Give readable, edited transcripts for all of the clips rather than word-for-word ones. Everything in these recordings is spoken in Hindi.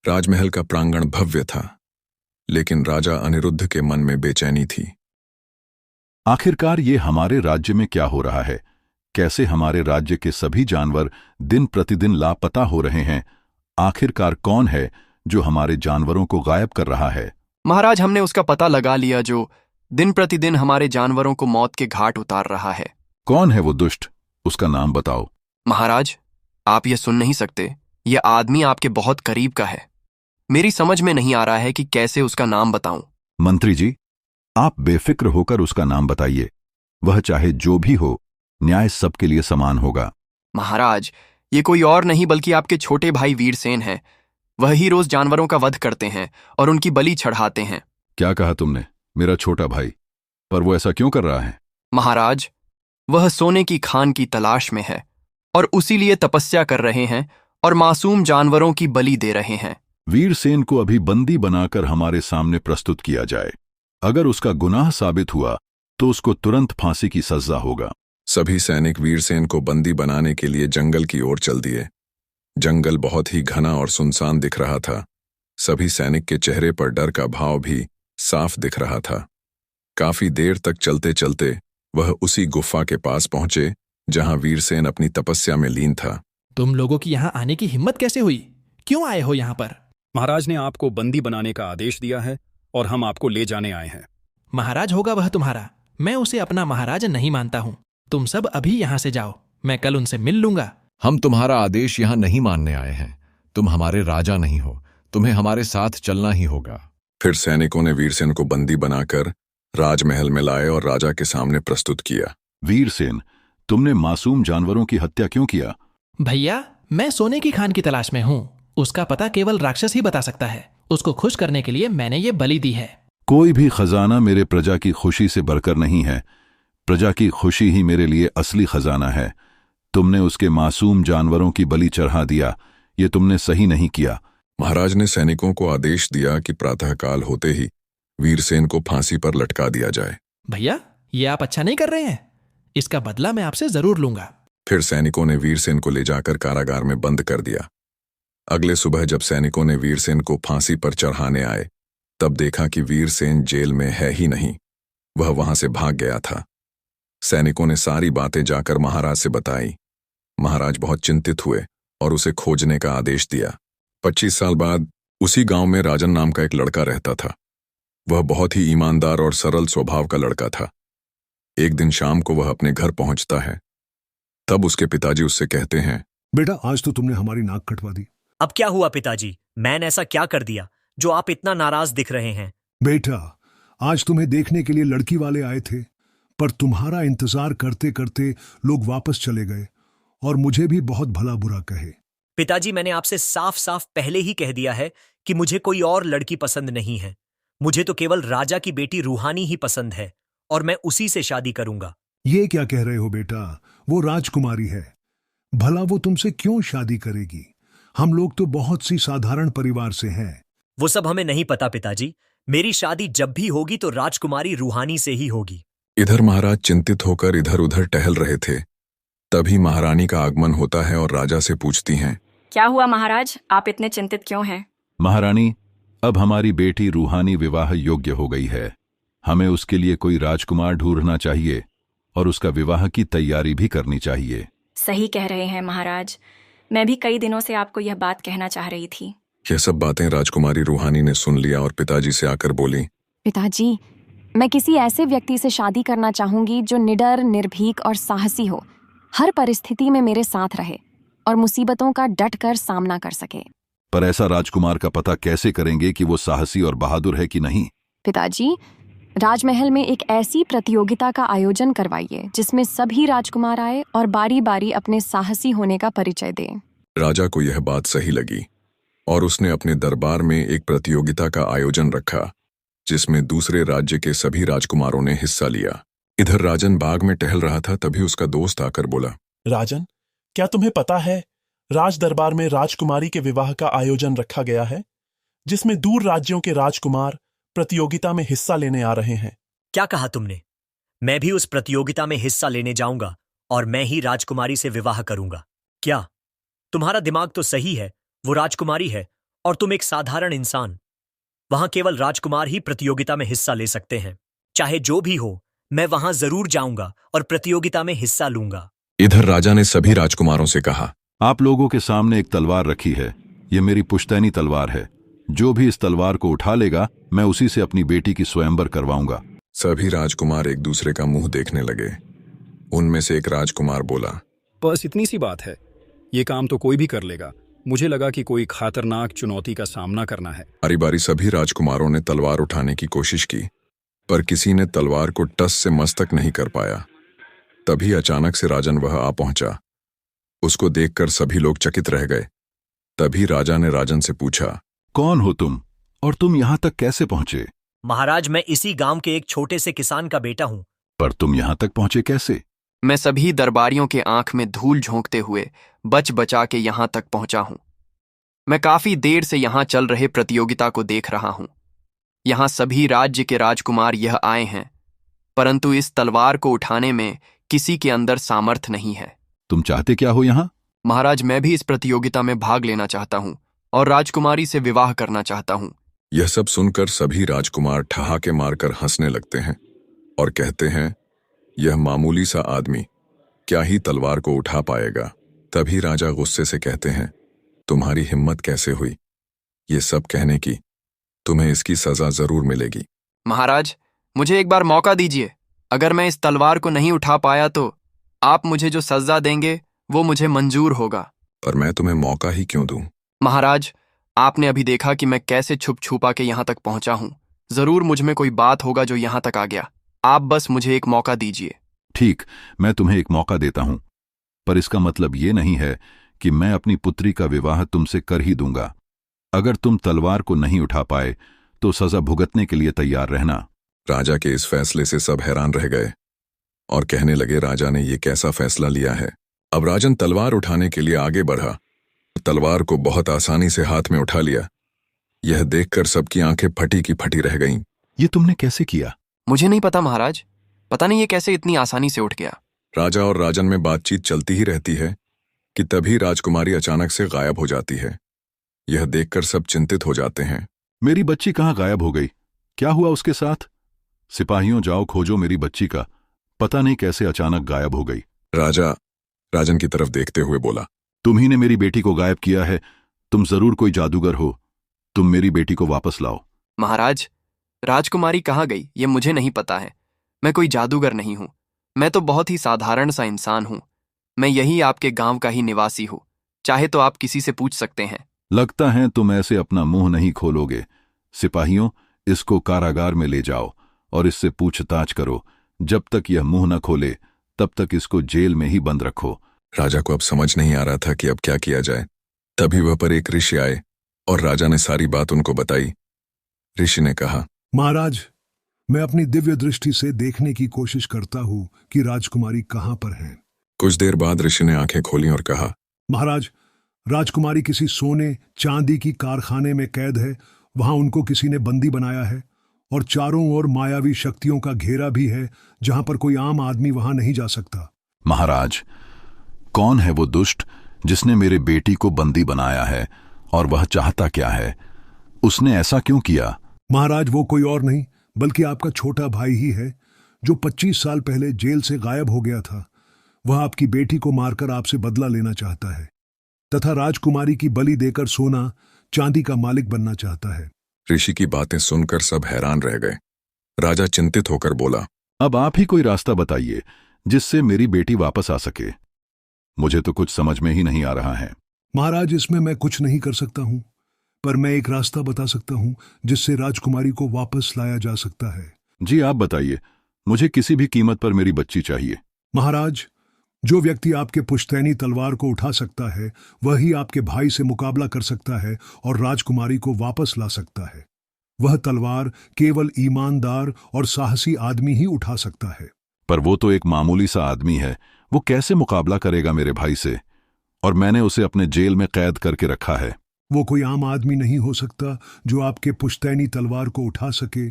राजमहल का प्रांगण भव्य था, लेकिन राजा अनिरुद्ध के मन में बेचैनी थी। आखिरकार ये हमारे राज्य में क्या हो रहा है? कैसे हमारे राज्य के सभी जानवर दिन प्रतिदिन लापता हो रहे हैं? आखिरकार कौन है जो हमारे जानवरों को गायब कर रहा है? महाराज, हमने उसका पता लगा लिया जो दिन प्रतिदिन हमारे जानवरों को मौत के घाट उतार रहा है। कौन है वो दुष्ट? उसका नाम बताओ। महाराज, आप ये सुन नहीं सकते। यह आदमी आपके बहुत करीब का है। मेरी समझ में नहीं आ रहा है कि कैसे उसका नाम बताऊं। मंत्री जी, आप बेफिक्र होकर उसका नाम बताइए। वह चाहे जो भी हो, न्याय सबके लिए समान होगा। महाराज, ये कोई और नहीं बल्कि आपके छोटे भाई वीरसेन हैं। वह ही रोज जानवरों का वध करते हैं और उनकी बलि चढ़ाते हैं। क्या कहा तुमने? मेरा छोटा भाई? पर वो ऐसा क्यों कर रहा है? महाराज, वह सोने की खान की तलाश में है और उसी लिए तपस्या कर रहे हैं और मासूम जानवरों की बलि दे रहे हैं। वीरसेन को अभी बंदी बनाकर हमारे सामने प्रस्तुत किया जाए। अगर उसका गुनाह साबित हुआ तो उसको तुरंत फांसी की सजा होगा। सभी सैनिक वीरसेन को बंदी बनाने के लिए जंगल की ओर चल दिए। जंगल बहुत ही घना और सुनसान दिख रहा था। सभी सैनिक के चेहरे पर डर का भाव भी साफ दिख रहा था। काफी देर तक चलते चलते वह उसी गुफा के पास पहुंचे जहां वीरसेन अपनी तपस्या में लीन था। तुम लोगों की यहाँ आने की हिम्मत कैसे हुई? क्यों आए हो यहाँ पर? महाराज ने आपको बंदी बनाने का आदेश दिया है और हम आपको ले जाने आए हैं। महाराज होगा वह तुम्हारा। मैं उसे अपना महाराज नहीं मानता हूँ। तुम सब अभी यहाँ से जाओ, मैं कल उनसे मिल लूंगा। हम तुम्हारा आदेश यहाँ नहीं मानने आए हैं। तुम हमारे राजा नहीं हो, तुम्हें हमारे साथ चलना ही होगा। फिर सैनिकों ने वीरसेन को बंदी बनाकर राजमहल में लाए और राजा के सामने प्रस्तुत किया। वीरसेन, तुमने मासूम जानवरों की हत्या क्यों किया? भैया, मैं सोने की खान की तलाश में हूँ। उसका पता केवल राक्षस ही बता सकता है। उसको खुश करने के लिए मैंने ये बलि दी है। कोई भी खजाना मेरे प्रजा की खुशी से बढ़कर नहीं है। प्रजा की खुशी ही मेरे लिए असली खजाना है। तुमने उसके मासूम जानवरों की बलि चढ़ा दिया। ये तुमने सही नहीं किया। महाराज ने सैनिकों को आदेश दिया कि प्रातःकाल होते ही वीरसेन को फांसी पर लटका दिया जाए। भैया, ये आप अच्छा नहीं कर रहे हैं। इसका बदला मैं आपसे जरूर लूंगा। फिर सैनिकों ने वीरसेन को ले जाकर कारागार में बंद कर दिया। अगले सुबह जब सैनिकों ने वीरसेन को फांसी पर चढ़ाने आए, तब देखा कि वीरसेन जेल में है ही नहीं। वह वहां से भाग गया था। सैनिकों ने सारी बातें जाकर महाराज से बताई। महाराज बहुत चिंतित हुए और उसे खोजने का आदेश दिया। 25 साल बाद उसी गांव में राजन नाम का एक लड़का रहता था। वह बहुत ही ईमानदार और सरल स्वभाव का लड़का था। एक दिन शाम को वह अपने घर पहुंचता है। तब उसके पिताजी उससे कहते हैं, बेटा, आज तो तुमने हमारी नाक कटवा दी। अब क्या हुआ पिताजी? मैंने ऐसा क्या कर दिया जो आप इतना नाराज दिख रहे हैं? बेटा, आज तुम्हें देखने के लिए लड़की वाले आए थे, पर तुम्हारा इंतजार करते करते लोग वापस चले गए और मुझे भी बहुत भला बुरा कहे। पिताजी, मैंने आपसे साफ साफ पहले ही कह दिया है कि मुझे कोई और लड़की पसंद नहीं है। मुझे तो केवल राजा की बेटी रूहानी ही पसंद है और मैं उसी से शादी करूंगा। ये क्या कह रहे हो बेटा? वो राजकुमारी है। भला वो तुमसे क्यों शादी करेगी? हम लोग तो बहुत सी साधारण परिवार से हैं। वो सब हमें नहीं पता पिताजी। मेरी शादी जब भी होगी तो राजकुमारी रूहानी से ही होगी। इधर महाराज चिंतित होकर इधर उधर टहल रहे थे। तभी महारानी का आगमन होता है और राजा से पूछती हैं, क्या हुआ महाराज? आप इतने चिंतित क्यों हैं? महारानी, अब हमारी बेटी रूहानी विवाह योग्य हो गई है। हमें उसके लिए कोई राजकुमार ढूंढना चाहिए और उसका विवाह की तैयारी भी करनी चाहिए। सही कह रहे हैं महाराज। मैं भी कई दिनों से आपको यह बात कहना चाह रही थी। यह सब बातें राजकुमारी रूहानी ने सुन लिया और पिताजी से आकर बोली, पिताजी, मैं किसी ऐसे व्यक्ति से शादी करना चाहूंगी जो निडर, निर्भीक और साहसी हो, हर परिस्थिति में मेरे साथ रहे और मुसीबतों का डट कर सामना कर सके। पर ऐसा राजकुमार का पता कैसे करेंगे कि वो साहसी और बहादुर है कि नहीं? पिताजी, राजमहल में एक ऐसी प्रतियोगिता का आयोजन करवाइए जिसमें सभी राजकुमार आए और बारी बारी अपने साहसी होने का परिचय दें। राजा को यह बात सही लगी और उसने अपने दरबार में एक प्रतियोगिता का आयोजन रखा जिसमें दूसरे राज्य के सभी राजकुमारों ने हिस्सा लिया। इधर राजन बाग में टहल रहा था, तभी उसका दोस्त आकर बोला, राजन, क्या तुम्हें पता है राज दरबार में राजकुमारी के विवाह का आयोजन रखा गया है जिसमें दूर राज्यों के राजकुमार प्रतियोगिता में हिस्सा लेने आ रहे हैं। क्या कहा तुमने? मैं भी उस प्रतियोगिता में हिस्सा लेने जाऊंगा और मैं ही राजकुमारी से विवाह करूंगा। क्या तुम्हारा दिमाग तो सही है? वो राजकुमारी है और तुम एक साधारण इंसान। वहां केवल राजकुमार ही प्रतियोगिता में हिस्सा ले सकते हैं। चाहे जो भी हो, मैं वहां जरूर जाऊंगा और प्रतियोगिता में हिस्सा लूंगा। इधर राजा ने सभी राजकुमारों से कहा, आप लोगों के सामने एक तलवार रखी है। ये मेरी पुश्तैनी तलवार है। जो भी इस तलवार को उठा लेगा, मैं उसी से अपनी बेटी की स्वयंवर करवाऊंगा। सभी राजकुमार एक दूसरे का मुंह देखने लगे। उनमें से एक राजकुमार बोला, बस इतनी सी बात है, ये काम तो कोई भी कर लेगा। मुझे लगा कि कोई खतरनाक चुनौती का सामना करना है। बारी बारी सभी राजकुमारों ने तलवार उठाने की कोशिश की, पर किसी ने तलवार को टस से मस्तक नहीं कर पाया। तभी अचानक से राजन वह आ पहुंचा। उसको देखकर सभी लोग चकित रह गए। तभी राजा ने राजन से पूछा, कौन हो तुम और तुम यहां तक कैसे पहुंचे? महाराज, मैं इसी गांव के एक छोटे से किसान का बेटा हूं। पर तुम यहां तक पहुंचे कैसे? मैं सभी दरबारियों के आंख में धूल झोंकते हुए बच बचा के यहां तक पहुंचा हूं। मैं काफी देर से यहां चल रहे प्रतियोगिता को देख रहा हूं। यहां सभी राज्य के राजकुमार यह आए हैं, परंतु इस तलवार को उठाने में किसी के अंदर सामर्थ्य नहीं है। तुम चाहते क्या हो यहां? महाराज, मैं भी इस प्रतियोगिता में भाग लेना चाहता हूं और राजकुमारी से विवाह करना चाहता हूं। यह सब सुनकर सभी राजकुमार ठहाके मारकर हंसने लगते हैं और कहते हैं, यह मामूली सा आदमी क्या ही तलवार को उठा पाएगा। तभी राजा गुस्से से कहते हैं, तुम्हारी हिम्मत कैसे हुई ये सब कहने की? तुम्हें इसकी सजा जरूर मिलेगी। महाराज, मुझे एक बार मौका दीजिए। अगर मैं इस तलवार को नहीं उठा पाया तो आप मुझे जो सजा देंगे वो मुझे मंजूर होगा। पर मैं तुम्हें मौका ही क्यों दूं? महाराज, आपने अभी देखा कि मैं कैसे छुप छुपा के यहां तक पहुंचा हूं। जरूर मुझ में कोई बात होगा जो यहां तक आ गया। आप बस मुझे एक मौका दीजिए। ठीक, मैं तुम्हें एक मौका देता हूं, पर इसका मतलब ये नहीं है कि मैं अपनी पुत्री का विवाह तुमसे कर ही दूंगा। अगर तुम तलवार को नहीं उठा पाए तो सजा भुगतने के लिए तैयार रहना। राजा के इस फैसले से सब हैरान रह गए और कहने लगे, राजा ने ये कैसा फैसला लिया है। अब राजन तलवार उठाने के लिए आगे बढ़ा। तलवार को बहुत आसानी से हाथ में उठा लिया। यह देखकर सबकी आंखें फटी की फटी रह गईं। ये तुमने कैसे किया? मुझे नहीं पता महाराज, पता नहीं ये कैसे इतनी आसानी से उठ गया। राजा और राजन में बातचीत चलती ही रहती है कि तभी राजकुमारी अचानक से गायब हो जाती है। यह देखकर सब चिंतित हो जाते हैं। मेरी बच्ची कहाँ गायब हो गई? क्या हुआ उसके साथ? सिपाहियों, जाओ खोजो मेरी बच्ची का। पता नहीं कैसे अचानक गायब हो गई। राजा राजन की तरफ देखते हुए बोला, तुम्ही ने मेरी बेटी को गायब किया है। तुम जरूर कोई जादूगर हो। तुम मेरी बेटी को वापस लाओ। महाराज, राजकुमारी कहाँ गई ये मुझे नहीं पता है। मैं कोई जादूगर नहीं हूं। मैं तो बहुत ही साधारण सा इंसान हूं। मैं यही आपके गांव का ही निवासी हूं। चाहे तो आप किसी से पूछ सकते हैं। लगता है तुम ऐसे अपना मुंह नहीं खोलोगे। सिपाहियों, इसको कारागार में ले जाओ और इससे पूछताछ करो। जब तक यह मुंह न खोले तब तक इसको जेल में ही बंद रखो। राजा को अब समझ नहीं आ रहा था कि अब क्या किया जाए। तभी वह पर एक ऋषि आए और राजा ने सारी बात उनको बताई। ऋषि ने कहा, महाराज, मैं अपनी दिव्य दृष्टि से देखने की कोशिश करता हूं कि राजकुमारी कहां पर है। कुछ देर बाद ऋषि ने आंखें खोली और कहा, महाराज, राजकुमारी किसी सोने चांदी की कारखाने में कैद है। वहां उनको किसी ने बंदी बनाया है और चारों ओर मायावी शक्तियों का घेरा भी है, जहां पर कोई आम आदमी वहां नहीं जा सकता। महाराज, कौन है वो दुष्ट जिसने मेरे बेटी को बंदी बनाया है और वह चाहता क्या है? उसने ऐसा क्यों किया? महाराज, वो कोई और नहीं बल्कि आपका छोटा भाई ही है, जो 25 साल पहले जेल से गायब हो गया था। वह आपकी बेटी को मारकर आपसे बदला लेना चाहता है तथा राजकुमारी की बलि देकर सोना चांदी का मालिक बनना चाहता है। ऋषि की बातें सुनकर सब हैरान रह गए। राजा चिंतित होकर बोला, अब आप ही कोई रास्ता बताइए जिससे मेरी बेटी वापस आ सके। मुझे तो कुछ समझ में ही नहीं आ रहा है। महाराज, इसमें मैं कुछ नहीं कर सकता हूं, पर मैं एक रास्ता बता सकता हूं जिससे राजकुमारी को वापस लाया जा सकता है। जी, आप बताइए। मुझे किसी भी कीमत पर मेरी बच्ची चाहिए। महाराज, जो व्यक्ति आपके पुश्तैनी तलवार को उठा सकता है वही आपके भाई से मुकाबला कर सकता है और राजकुमारी को वापस ला सकता है। वह तलवार केवल ईमानदार और साहसी आदमी ही उठा सकता है। पर वो तो एक मामूली सा आदमी है। वो कैसे मुकाबला करेगा मेरे भाई से? और मैंने उसे अपने जेल में कैद करके रखा है। वो कोई आम आदमी नहीं हो सकता जो आपके पुश्तैनी तलवार को उठा सके।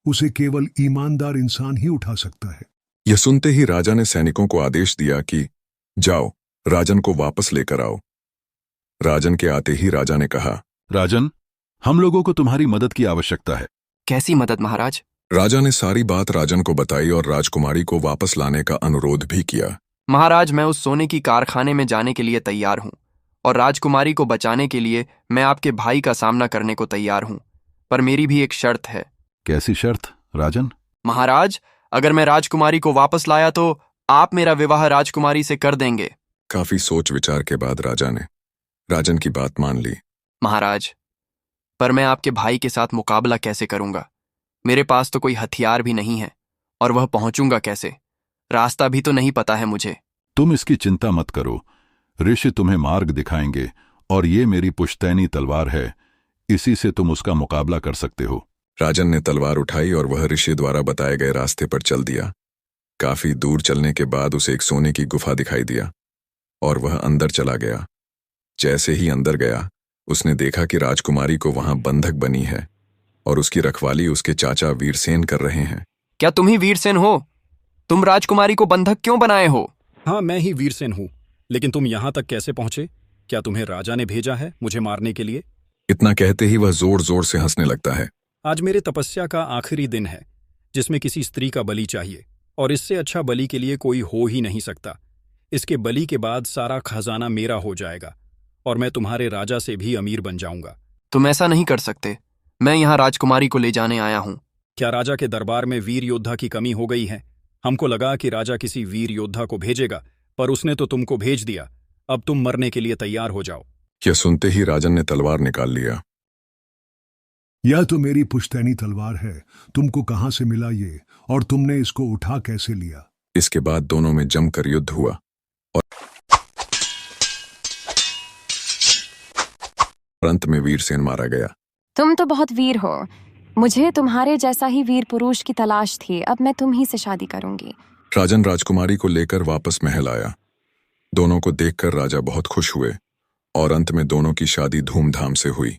उसे केवल ईमानदार इंसान ही उठा सकता है। यह सुनते ही राजा ने सैनिकों को आदेश दिया कि जाओ, राजन को वापस लेकर आओ। राजन के आते ही राजा ने कहा, राजन, हम लोगों को तुम्हारी मदद की आवश्यकता है। कैसी मदद महाराज? राजा ने सारी बात राजन को बताई और राजकुमारी को वापस लाने का अनुरोध भी किया। महाराज, मैं उस सोने की कारखाने में जाने के लिए तैयार हूँ और राजकुमारी को बचाने के लिए मैं आपके भाई का सामना करने को तैयार हूँ, पर मेरी भी एक शर्त है। कैसी शर्त, राजन? महाराज, अगर मैं राजकुमारी को वापस लाया तो आप मेरा विवाह राजकुमारी से कर देंगे। काफी सोच विचार के बाद राजा ने राजन की बात मान ली। महाराज, पर मैं आपके भाई के साथ मुकाबला कैसे करूंगा? मेरे पास तो कोई हथियार भी नहीं है और वह पहुंचूंगा कैसे? रास्ता भी तो नहीं पता है मुझे। तुम इसकी चिंता मत करो, ऋषि तुम्हें मार्ग दिखाएंगे और ये मेरी पुश्तैनी तलवार है, इसी से तुम उसका मुकाबला कर सकते हो। राजन ने तलवार उठाई और वह ऋषि द्वारा बताए गए रास्ते पर चल दिया। काफी दूर चलने के बाद उसे एक सोने की गुफा दिखाई दिया और वह अंदर चला गया। जैसे ही अंदर गया, उसने देखा कि राजकुमारी को वहां बंधक बनी है और उसकी रखवाली उसके चाचा वीरसेन कर रहे हैं। क्या तुम ही वीरसेन हो? तुम राजकुमारी को बंधक क्यों बनाए हो? हाँ, मैं ही वीरसेन हूँ, लेकिन तुम यहाँ तक कैसे पहुंचे? क्या तुम्हें राजा ने भेजा है मुझे मारने के लिए? इतना कहते ही वह जोर जोर से हंसने लगता है। आज मेरे तपस्या का आखिरी दिन है, जिसमें किसी स्त्री का बलि चाहिए, और इससे अच्छा बलि के लिए कोई हो ही नहीं सकता। इसके बलि के बाद सारा खजाना मेरा हो जाएगा और मैं तुम्हारे राजा से भी अमीर बन जाऊंगा। तुम ऐसा नहीं कर सकते। मैं यहाँ राजकुमारी को ले जाने आया हूँ। क्या राजा के दरबार में वीर योद्धा की कमी हो गई है? हमको लगा कि राजा किसी वीर योद्धा को भेजेगा, पर उसने तो तुमको भेज दिया। अब तुम मरने के लिए तैयार हो जाओ। यह सुनते ही राजन ने तलवार निकाल लिया। यह तो मेरी पुश्तैनी तलवार है, तुमको कहां से मिला ये, और तुमने इसको उठा कैसे लिया? इसके बाद दोनों में जमकर युद्ध हुआ और अंत में वीरसेन मारा गया। तुम तो बहुत वीर हो। मुझे तुम्हारे जैसा ही वीर पुरुष की तलाश थी। अब मैं तुम ही से शादी करूंगी। राजन राजकुमारी को लेकर वापस महल आया। दोनों को देखकर राजा बहुत खुश हुए और अंत में दोनों की शादी धूमधाम से हुई।